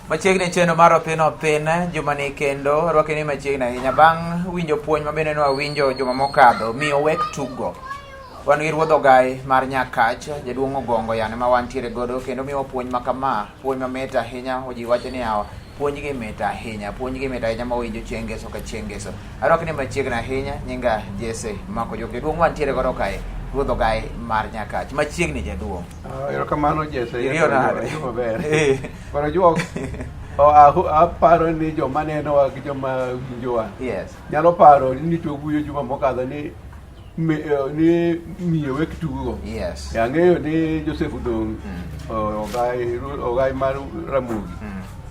Machiegni cheno mar Othin jumani kendo rwakeni machiegni ahinya bang' winjo puonj mabende nwawinjo juma mokadho miyo wek tugo. Wan gi Ruodh Ogai mar Nyakach, Jaduong' Ogongo yani ma wantiere godo kendo miyo puonj makama, puonj mamit ahinya. Oji wacho ni puonj gi mit ahinya mawinjo chieng' ngeso ka chieng' ngeso. Arwakni machiegni ahinya, nyinga Jesse Mako Joke, Jaduong' wantiere godo kae, Ruodh Ogai mar Nyakach. Machiegni Jaduong'. Erokamano Jesse. Iriyo nade? Para juok aparo ni joma nenowa gi joma winjowa. Yes. Nyalo paro ni to wuoyo juma mokadho ni miyo wek tugo. Yes. Ang'eyo ni Joseph Odong Ogai mar Ramogi.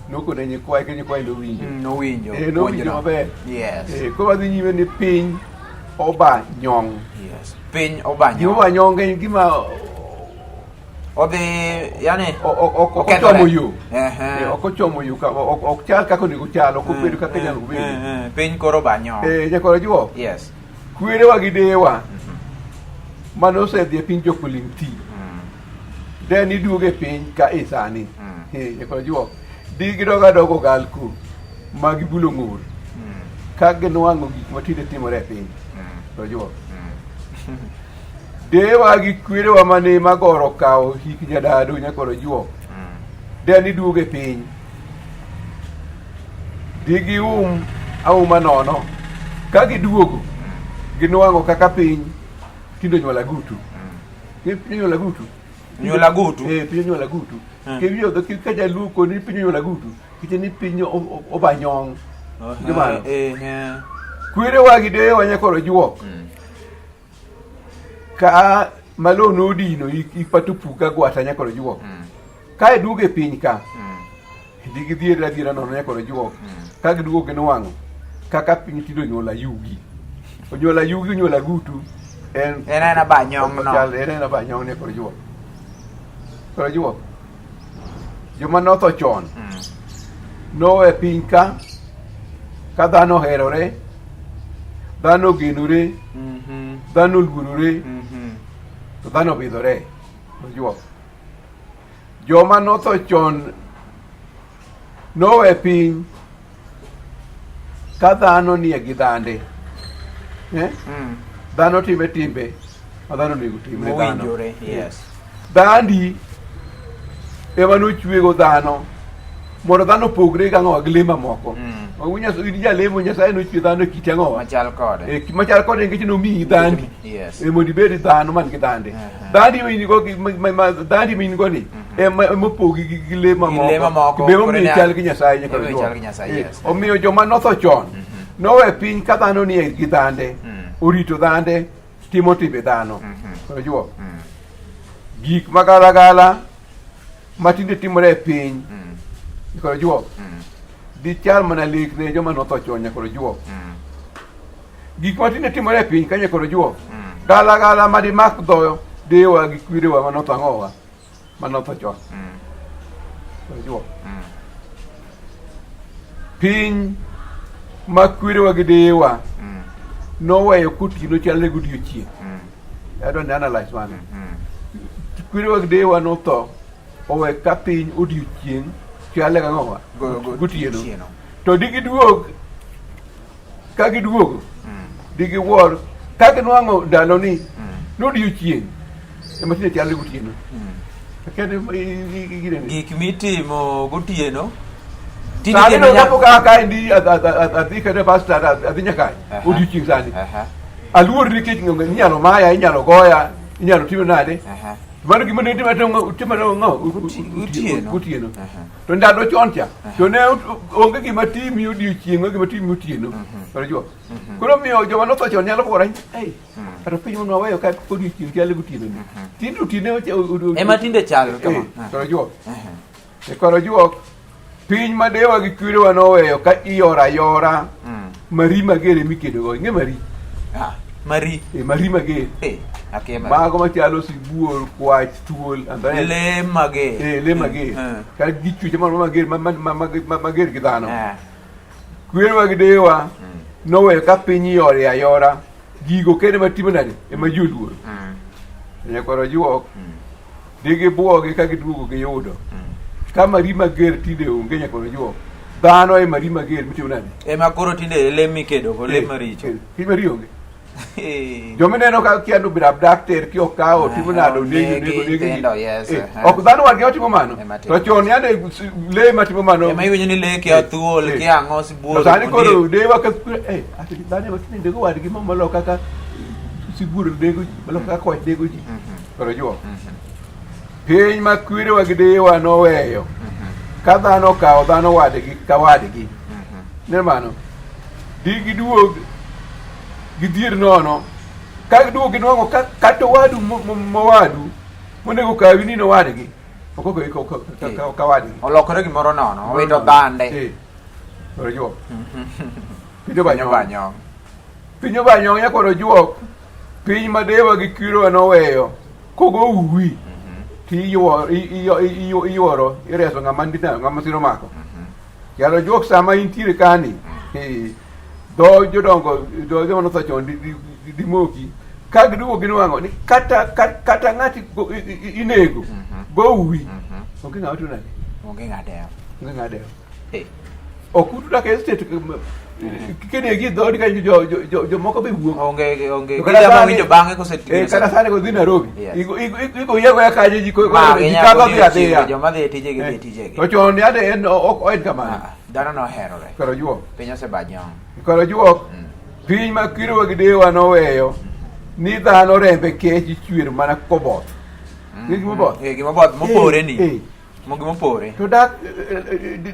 Nokone nyikwaye ke nyikwaye nowinjo. Nowinjo maber. Yes. Koro wadhi nyime ni piny oba nyong'. Yes. Piny oba nyong'. Oba nyong' en gima odhi yani okochomo yo. Okochomo yo ok chal kaka onego chal, ok obedo kaka nyalo bedo. Piny koro oba nyong'. Nyakoro juo. Yes. Kwerewa gi dewa mane osedhi e piny Jokuling Ti. De ni duoge piny ka isani. Nyakoro juo. Di gidoga dogo galku magi bulo ng'ur. Ka ginwang'o gik matinde timore e piny. Juo. Dewa gi kwerewa mane magoro kawo hik nyadado nyakoro juo. De ni duoge piny. Di gi auma nono. Ka giduogo ginwang'o kaka piny tindo nyuola gutu. Piny nyuola gutu. Nyuola gutu? Piny nyuola gutu. Kewio dho ka jaluko ni piny nyuola gutu. Kite ni piny oba nyong'. Jumano. Kwerewa gi dewa nyakoro juok. Ka malo nodino ipato puka gwata nyakoro juok. Ka iduoge piny ka. Digi dhiera nono nyakoro juok. Ka giduogo ginwang'o kaka piny tindo nyuola yugi. Onyola yugi onyola gutu en ba nyong' no. En ba nyong' ne koro juok. Koro juok. Joma notho chon. Nowe piny ka dhano herore, dhano genore, dhano luorore, to dhano bidhore. Koro juok. Joma notho chon nowe piny ka dhano nie gi dhande. Dhano time timbe ma dhano nego timre dhano. Yes. Dhandi ema nochwego dhano mondo dhano pogre gang'owa gi lee mamoko. Jalemo Nyasaye nochwe dhano e kit ang'owa machal kode. Machal kode nikech nomiyi dhandi mondo ibed dhano man gi dhande. Dhandi ma in go ni emopogi gi lee mamoko. Bemomiyo chal gi Nyasaye. Omiyo joma notho chon nowe piny ka dhano nie gi dhande, orito dhande, timo timbe dhano. Juo. Gik magalagala matinde timore e piny. Juo. Di chal mana lek ne joma notho chon nyakoro juo. Gik matinde timore e piny ka nyakoro juo. Galagala madimak dho dewa gi kwerewa manotho ang'owa manotho chon. Juo. Piny ma kwerewa gi dewa noweyo kotino chalne godiochieng'. I don't analyze one. Kwerewa gi dewa notho owe ka piny odiochieng' chalne gang'owa gotieno. To digiduog ka giduogo digiwuor ka ginwang'o ndalo ni nodiochieng' ema tinde chalne gotieno. Gik mitimo gotieno sani no kapo kaka indi adhi kade bastard adhi nyaka odiochieng' sani. Aluor nikech inyalo maya, inyalo goya, inyalo timo nade. Mano gima ne timano gotieno. To ndalo chon cha to ne onge gima timi odiochieng' onge gima timi otieno. Koro miyo joma notho chon nyalo kora kata piny mano waweyo ka odiochieng' chalo gotieno ni. Tinde otieno ema tinde chal kama. Koro juok. Piny ma dewa gi kwerewa noweyo ka iyora ayora mari mager emikedogo. Ing'e mari? Mari? Mari mager. Mago machalo sibuor, kwach, thuol. Le mager. Le mager. Ka gichweche mano mager gi dhano. Kwerewa gi dewa noweyo ka piny iyore ayora gigo kene matimo nade ema joluor nyakoro juok digi buogi ka giduogo giyudo ka mari mager tinde onge nyakoro juok dhano e mari mager mitimo nade ema koro tinde le mikedo go le maricho mari onge jomineno ka kiandu birab dakter ki okawo timo nado nego ok dhano wargi otimo mano to chon yande le matimo mano ema iwinjo ni le ki athuol ki ang'o sibuor sani koro dewa ka ati dhano watinde nego wadgi mamalo kaka sibuor nego malo kaka koch nego ji koro juo piny ma kwerewa gi dewa noweyo ka dhano okawo dhano wadgi ka wadgi ne mano digi duog gidhier nono ka giduogo ginwang'o kata wadu mowadu monego kawi ni nowadgi ka wadgi olokore gimoro nono owito dhande koro juok piny obanyong piny obanyong nyakoro juok piny ma dewa gi kwerewa noweyo kogo uwi tiyuoro ireso ng'ama siro mako yalo juok sama intiere kani do jodongo do joma no chon di moki ka giduogo ginwang'o ni kata ng'ati inego go uwi onge ng'ato nade onge ng'adewo okutu dak estate kene gi dhodi ka jo moko be wuok onge gidama winjo bang'e kosetimo kata sani ko dhi Nairobi igo yego ya kaje ji ko kago bi adhiya joma dhi tijegi to chon yade en ok oed kamano dhano noherore koro juok piny osebanyong koro juok piny ma kwerewa gi dewa noweyo ni dhano rembe kech ichwer mana koboth gimoboth mopore ni gimopore to dak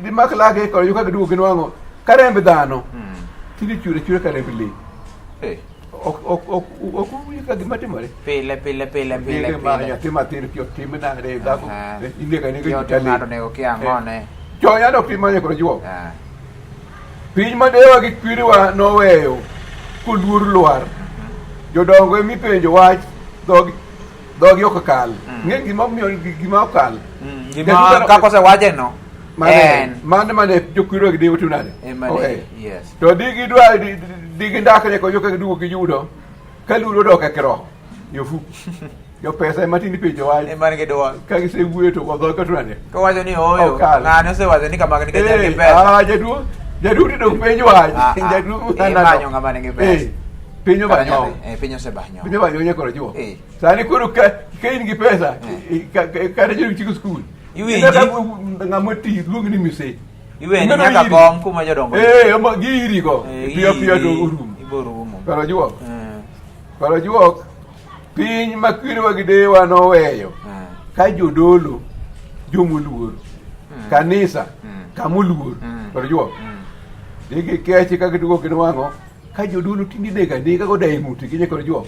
dimak lage koro yuka giduogo ginwang'o ka rembe dhano tindi chwere ka rembe le ok uwinjo ka gima timore pile nyathi matin ki otim nade dhako ng'ato nego ki ang'one chon yande ok tim manye koro juok piny ma dewa gi kwerewa noweyo koluor lwar jodongo emipenjo wach dhogi ok kal ng'e gimomiyo gima okal kako sewache no mane jokwerewa gi dewa tunade to digidwa digindakne ko joka giduogo giyudo ka luro odok e kiroho yofu jo pesa matindi penjo wach ka gisewuoyo to odhogi ka tunade kawacho ni oyo ng'ane osewacho ni kamagi nikech en gi pesa jaduti dong penjo wach imanyo ng'ama nigi pesa piny obanyong piny osebanyong piny obanyong nyakoro juo sani koro ka in gi pesa kata jodong chiko skul ng'ama ti luongi ni mise iwendi nyaka kom kuma jodongo giirigo piyo to orumo koro juok piny ma kwerewa gi dewa noweyo ka jodolo jomoluor kanisa kamoluor koro juok digi kechi ka giduogo ginwang'o ka jodolo tindi nega go dai ng'uti ginye koro juok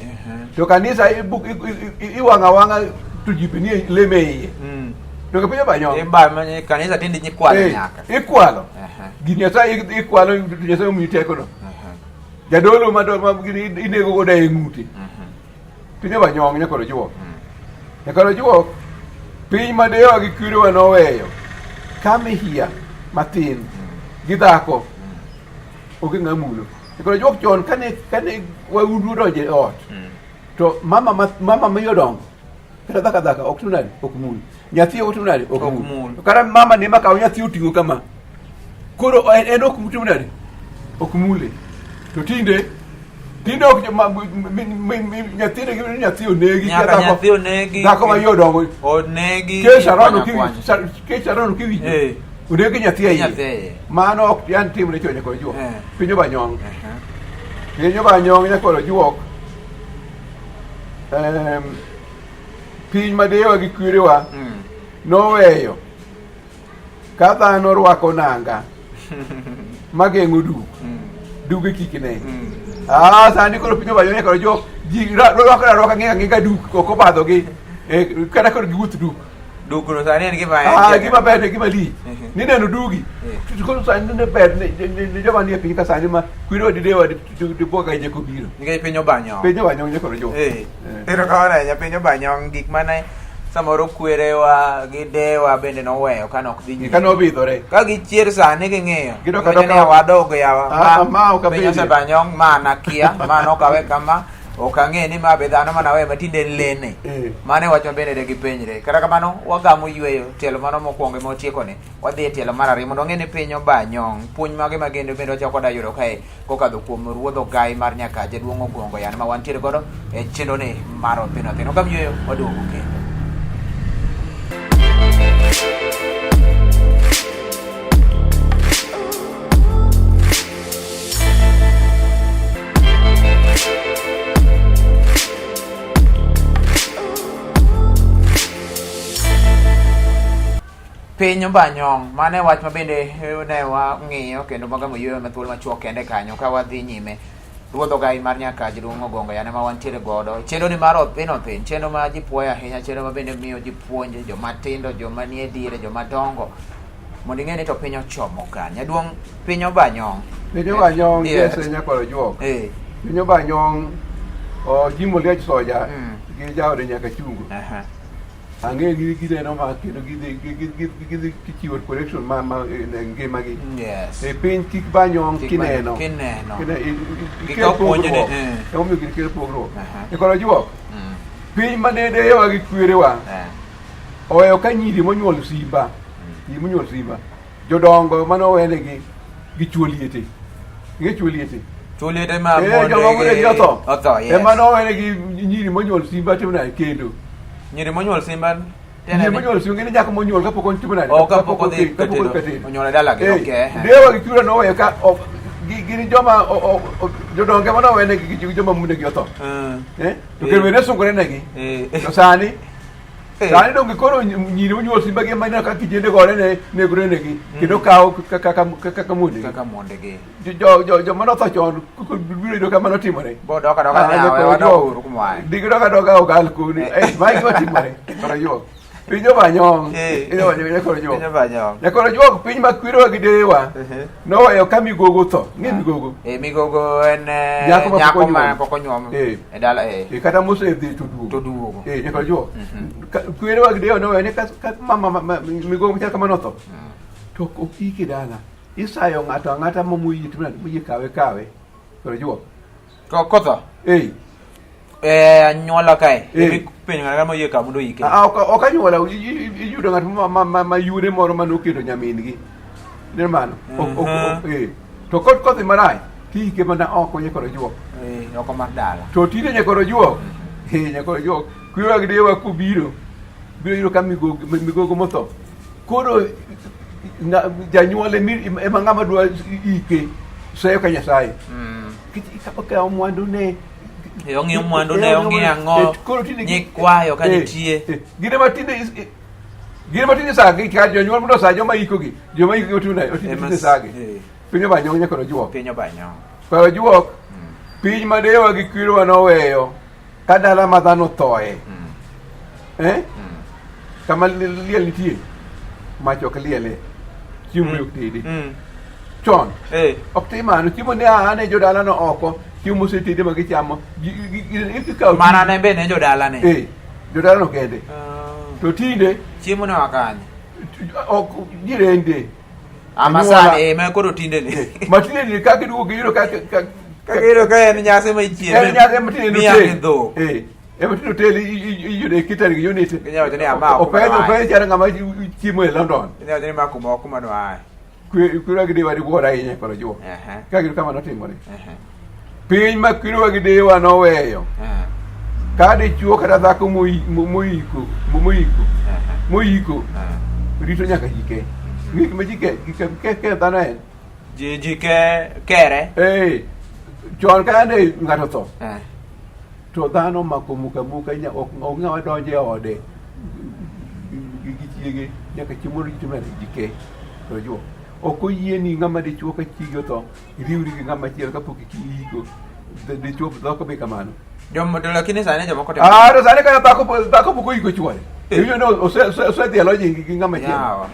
to kanisa iwang'a wang'a to jipe ni leme iye to ka piny obanyong kanisa tindi nyikwalo nyaka ikwalo gini Nyasaye ikwalo to Nyasaye omiyi tekono jadolo ma inego go dai ng'uti piny obanyong nyakoro juok piny ma dewa gi kwerewa noweyo kamihia matin gi dhako onge ng'amulo koro juok chon kane waundu donje ot to mama mayodongo kata dhaka ok tunade ok mul nyathi ok tunade ok mul kata mama ne makawo nyathi oting'o kama koro en ok tunade ok mule to tinde ok nyathi onegi dhako mayodongo onegi kesharono kiwinjo onegi nyathi ahiye mano ok yan timne chon nyakoro juok piny obanyong nyakoro juok piny ma dewa gi kwerewa noweyo ka dhano rwako nanga mageng'o duge kik ne sani koro piny obanyong nyakoro juok ji rwako ng'ega duk ok obadhogi kata koro giwuoth dukno sani en gima ber ne gima lich ni neno dugi koro sani ne ber ne joma nie piny ka sani ma kwerewa didewa dibuoga je kobiro nikech piny obanyong nyakoro jo ero kawana nya piny obanyong gik mane samoro kwerewa gi dewa bende noweyo ka nok dhi ka nobidhore ka gichier sani ging'iyo Gido ka doka- ni awadogo yawa ma ok piny abede. osebanyong mana kia mano okawe kama ok ang'e ni ma be dhano manawe matinde lene mane wach mabende de gipenjre kata kamano wagamo yweyo tielo mano mokwongo motiekoni wadhi e tielo mar ariyo mondo ong'e ni piny obanyong puonj mage magendo bende wachako da yudo kae kokadho kuom ruodh ogai mar Nyakache Duong' Ogongo Yana ma wantiere godo e chenroni mar Othino Othino. Ogam yweyo waduogo kendo. Piny obanyong mane wach mabende ne wang'iyo kendo magamo yweyo mathuolo machuok kende kanyo ka wadhi nyime ruodh ogai mar Nyakache Duong' Ogongo Yana ma wantiere godo chenroni mar Othino Othino, chenro ma ji puoyo ahinya, chenro mabende miyo ji puonj, jomatindo, joma nie diere, jomadongo mondo ing'e ni to piny ochomo kanye. Jaduong' piny obanyong yes nyakoro juok piny obanyong jimo liech soja gi jaode nyaka chungu ang'e gineno ma kendo gidhi kichiwo correction ma ngimagi e piny kik banyong kineno emomiyo gini kelo pogruok e koro juok piny mane deyewa gi kwerewa oweyo ka nyiri monyuol simba jodongo manowenegi gi chuo liete ing'e chuo liete ma jomamudegi otho ema nowenegi nyiri monyuol simba timna kendo nyiri monyuol simba ngene nyako monyuol kapok ontimo nade kapok odhi katero onyuol e dalagi dewa gi kura noweyo ka gini joma jodonge manowenegi gi joma munegi otho to kendo ne sungore negi to sani donge koro nyiri monyuol simba gi maneno ka kijende gore ne negore negi kendo kawo kaka mondegi joma notho chon biro yudo kama notimore digidokadoka ogal kuni maigi otimore koro juok piny obanyong nyakoro juok piny ma kwerewa gi deyewa noweyo ka migogo tho ng'e migogo en nyako ma pok onyuom e dala kata mosedhi to duogo nyakoro juok kwerewa gi deyewa noweyo ni ka migogo machal kama notho to ok ike dala isayo ng'ato ang'ata momoyie moyie kawe koro juok kotho anyuola kae penjo ng'ata moyie ka mondo ike ok anyuola iyudo ng'at ma yure moro manoketo nyamingi ne mano to kodhi marach tiike mana oko nyakoro juok oko mar dala to tinde nyakoro juok kwerewa gi deyewa kubiro yudo ka migogo motho koro janyuol ema ng'ama dwa ike seyo ka Nyasaye kawo mwandu ne ong'iyo mwandu ne ong'iyo ang'o nyikwayo ka nitie gine matinde sagi ka jonyuol mondo sa joma ikogi otinde sagi piny obanyong nyakoro juok koro juok piny ma deyewa gi kwerewa noweyo ka dala ma dhano thoe kama liel nitie mach ok liele chiemo ok tedi chon ok tim mano chiemo ne ane jodalano oko chiemo mosetedi ma gichamo mana ne be ne jodalane jodalano kende to tinde chiemo ne wakanye ok jirende amasani ma koro tinde ne matinde ni ka giduogo giyudo ka en nyasi ma ichieme ematindo teli iyudo e kitari gi unit opedho chara ng'ama chiemo e London kwerewa gi deyewa diwuoro ahinya koro juok ka gido kama notimore piny ma kwerewa gi deyewa noweyo ka dichuo kata dhako moiko rito nyaka jike gik ma jike dhano en jike kere chon kane ng'ato tho to dhano mako muka ok ng'awa donjo e ode gi chiege nyaka chiemo rito mana jike to juok ok oyieni ng'ama dichuo ka chiege otho riwri gi ng'ama chielo kapok iiko dichuo dhako be kamano lakini sani jomoko to sani kaya dhako pok oiko chuore iwinjo ni osedhielo ji gi ng'ama chielo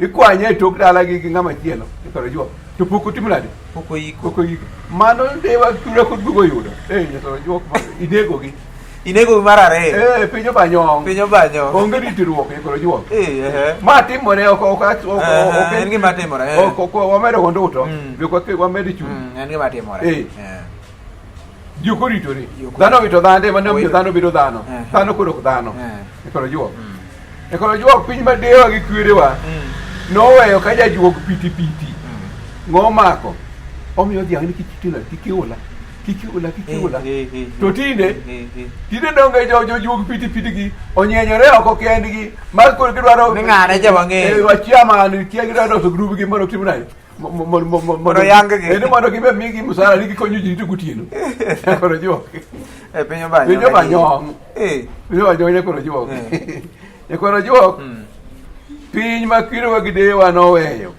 ikwanye e tok dala gi ng'ama chielo koro juok to pok otimo nade pok oiko mano dewa kura kod gugo yudo juok inegogi Inego mar ariyo. Piny obanyong. Piny obanyong. Onge ritruok e koro juok. Ma timore en gima timore. Wamedo konduto. Wamedo chung. En gima timore. Juko ritore. Dhano wito dhande mane dhano biro dhano. Dhano koro dhano. E koro juok. E koro juok piny madewa gi kwerewa. Noweyo ka jajuok piti. Ng'omako. Omiyo dhiang' ni kikiula. To tinde donge jojuog piti gi onyenyore oko kendgi mar koro gidwaro ng'ane jama ng'eyo wachiaman kia gidwaro to grup gi mondo tim nade mondo yang gi mondo gibe migi musara ni gikonyo ji to gutieno koro juok piny obanyong koro juok koro juok piny ma kwerewa gi dewa noweyo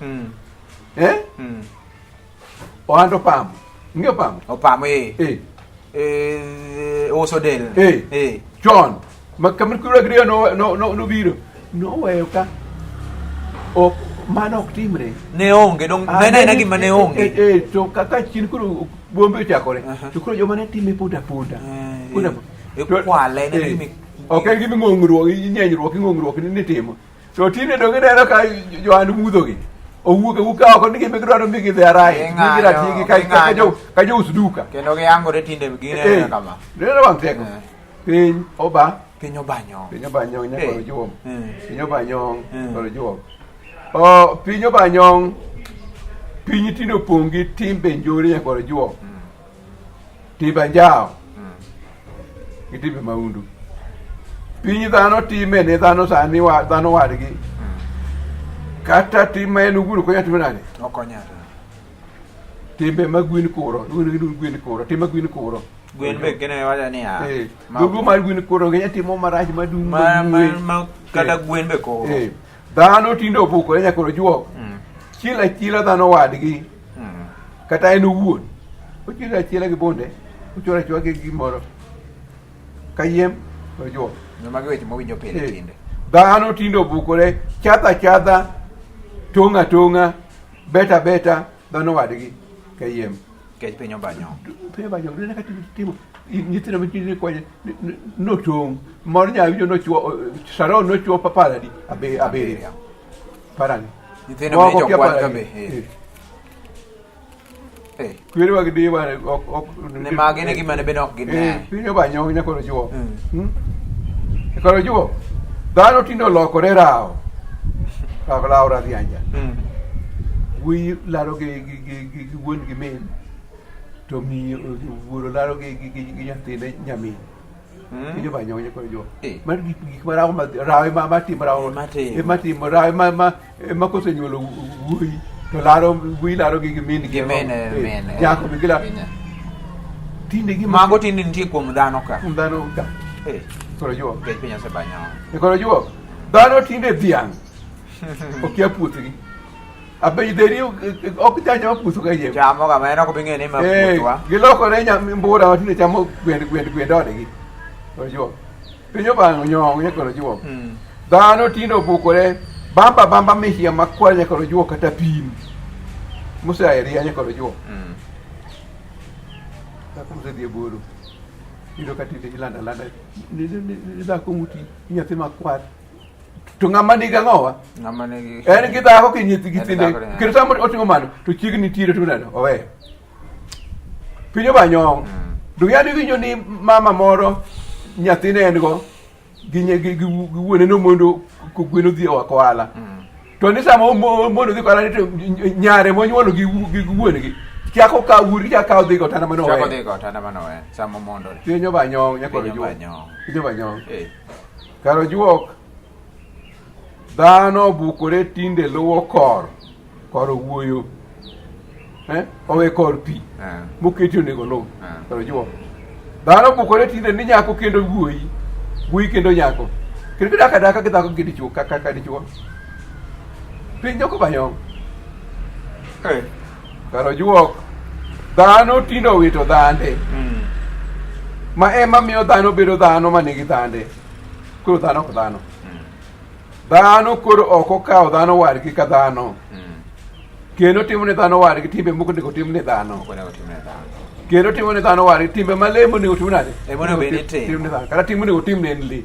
ohando pamo. Ng'eyo pamo? Opamo uso del. Chon. Ma kamar kuro agriya nobiro. Noweyo ka. Mano ok timre. Ne onge. Ne gima ne onge. To kaka chien kuro bombe ochakore. To kuro joma ne time poda. Kwale ne gimi. Ok en gimi ng'ongruok ni timo. To tinde donge neno ka joand mudhogi. Owuok oko ni gimi gidwaro migi dharai migi ratigi ka jous duka kendo giyangore tinde gineno kama neno bang' teko piny obanyong nyakoro juom piny obanyong koro juom piny obanyong piny tinde opong' gi timbe njore nyakoro juom timbe anjawo gi timbe maundu piny dhano time ne dhano sani dhano wadgi kata tim en uguro konya tim nade okonya timbe mag gwin kuro tim mag gwin kuro gwen be kene wacha ni gugu mar gwin kuro kenya timo marach madung kata gwen be kuro dhano tindo obuko nya koro juok chila dhano wadgi kata en owuon ochila gi bonde ochora chwa gi gimoro kayiem koro juok magi weche mowinjo pile tinde dhano tindo obukore chadha tonga beta dhano wadgi kayiem kech piny obanyong ne kati timo nyithindo machini konye no tong' moro nyawinjo nochuo paradi abiriyo parani nyithindo mane jokwan ka be kwerewa gi dewa ne magi ne gima ne bende ok gine piny obanyong nyakoro juo koro juo dhano tindo olokore rawo radhianja wuoyi laro gi wuon gi min to wuoro laro gi nyathine nyamin piny obanyong nyakoro juo mar gik marawo rawe matimo rawe ma kosenyuolo wuoyi to wuoyi laro gi min nyako mi gila tinde mago tinde nitie kuom dhano ka koro juo piny osebanyong koro juo dhano tinde dhiang' okia puothgi abedheri ok chanyo puotho kayiem chamo kama en ok bing'e ni ma puothwa gilokore mbura watinde chamo gwend odgi koro juo piny obanyong nyakoro juo dhano tinde obukore bamba mihia makwar nyakoro juo kata pim moseaeria nyakoro juo kaka mosedhi e boro iro katinde ilanda ni dhako muti nyathi makwar to ng'ama nigi ang'owa en gi dhako kinyithi gi thinde kendo sama otimo mano to chiegni tire to nado oweyo piny obanyong duyani winjo ni mama moro nyathine en go gi wuone nomondo gweno dhi ohala to ni sama mondo dhi kohala to nyare monyuolo gi wuonegi chako kawo dhi go tana manowe samo mondo piny obanyong nyakoro juok piny obanyong karo juok dhano bukore tinde luwo kor wuoyo owe kor pi moketi onego lu karo juok dhano bukore tinde ni nyako kendo wuoyi kendo nyako kendo gidak adaka gi dhako gi dichuo kaka dichuo piny obanyong karo juok dhano tinde owito dhande ma ema miyo dhano bedo dhano manigi dhande koro dhano ok dhano koro ok okawo dhano wadgi ka dhano kendo timo ne dhano wargi timbe moko nego tim ne dhano. Kendo timo ne dhano wargi timbe malemo nego tim nade? Tim ne dhano. Kata timo nego tim ne en le.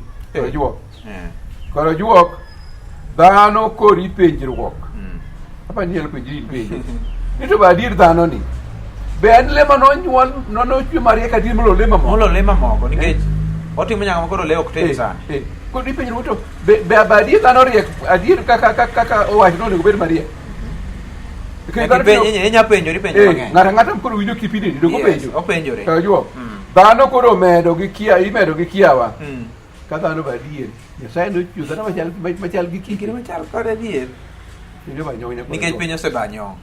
Koro juok dhano kori penjruok. Apa nyalo penjri penjo. Nito ba dir dhano ni. Be en le mano nyuol nono chwe marie ka dir molo le mamoko. Molo le mamoko nikech otimo nyaka makoro le ok tin sana. Koro ipenjruok to be abadi dhano riek adier kaka owach no nego bed marie. Inya penjo mang'eny. Ng'ata koro winjo kipindi dogo penjo. Openjore. Ka juok. Dhano koro imedo gi kiawa. Ka dhano ba adier. Nyasaye no chwe dhano machal gi kikire machal kod adier. Nikech piny osebanyong'.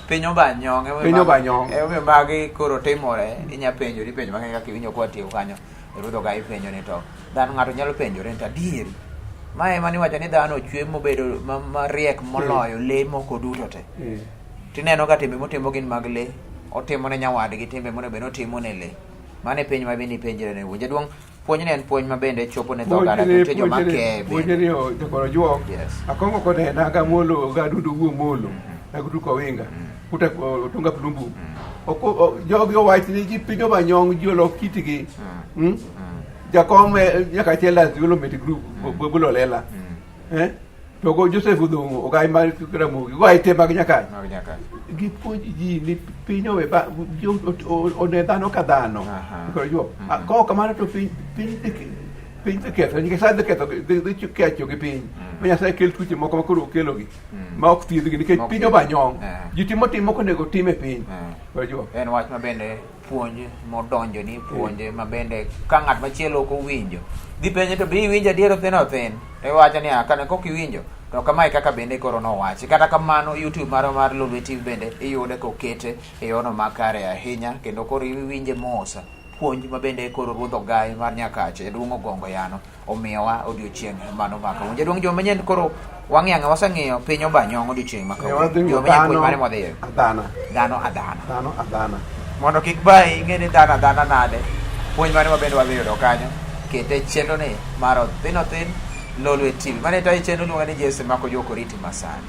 Piny obanyong'. Ema magi koro timore. Inya penjori penjo mang'eny kaka iwinjo kwa tiyo kanyo. Rudho ga ipenjo ni to. Dhano ng'ato nyalo penjore ni adier. Mae mani wacho ni dhano ochwe mobedo mariek moloyo le moko duto te. Tineno ka timbe motimo gin mag le. Otimo ne nyawadgi timbe monego otimo ne le. Mane penj ma bende penjore ne wuoje duong'. Puonj ne en puonj ma bende chopo ne dhogara to joma ke. Puonjni jokoro juok. Akongo kode naga molo ga dudu wuo molo. Nagudu ko winga. Kuta tunga plumbu. Jogi owachi ni ji pinyo banyong jolo kitigi. Jakom nyaka chela zulo meti group bulo lela. Togo Joseph Udongo ogai mar kiramu. Go aite mag nyaka. Gi puonji ji ni pinyo we ba jo onedano kadano. Ko jo. Ko kamano to piny ketho nikech sa ketho dhi kecho gi piny ma Nyasaye kel tuoche moko makoro kelogi ma ok thiedhgi nikech piny obanyong'. Ji timo konego tim e piny. En wach ma bende puonj modonjo ni puonj ma bende ka ng'at machielo ok owinjo dhi penje to be iwinjo adier othin e wacho ni kane kok iwinjo to kamae kaka bende koro nowachi. Kata kamano YouTube mar Lolwe TV bende iyude kokete e yono makare ahinya kendo koro iwinje mos puonj ma bende koro ruodho gai mar Nyakache Jaduong' Ogongo Yano omiyowa odiochieng' mano maka. Jaduong' joma manyien koro wang'yanga waseng'iyo piny obanyong' odiochieng' maka. Joma manyien puonj mane modhiye? Dhano adhana. Mondo kik bai ing'e ni dhano adhana nade. Puonj mane ma bende wadhi yudo kanyo. Kete chenro ni mar Othin Lolwe TV. Mane tayo chenro luonga ni Jesse Mako Joko Riti Masani.